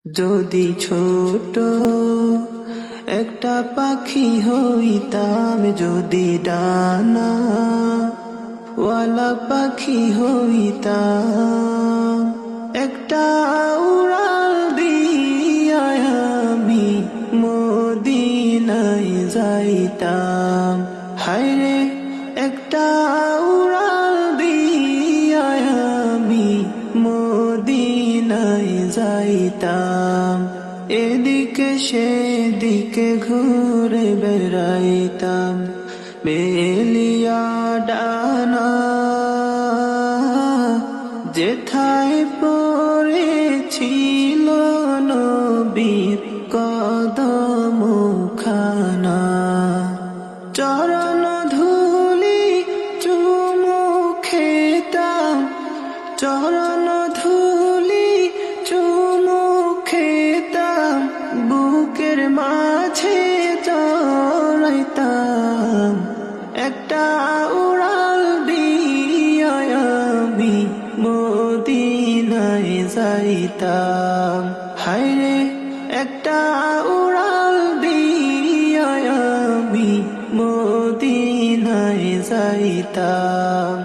যদি ছোট একটা পাখি হইতাম, যদি ডানা ওয়ালা পাখি হইতাম, একটা উড়াল দিয়া আমি মদিনায় যাইতাম। হায়রে একটা উড়াল দিয়া আমি মদিনায় যাইতাম। এদিকে সেদিকে ঘুরে বেড়াইতাম, বেলিয়া ডানা যেথায় পড়েছিল নবীর কদম খানা। চরণ ধুলি চুমু খেতাম, চরণ ধুলি চুমু খেতাম, বুকের মাঝে চড়াইতাম। একটা উড়াল দিয়া আমি মদিনায় যাইতাম। হায়রে একটা উড়াল দিয়া আমি মদিনায় যাইতাম।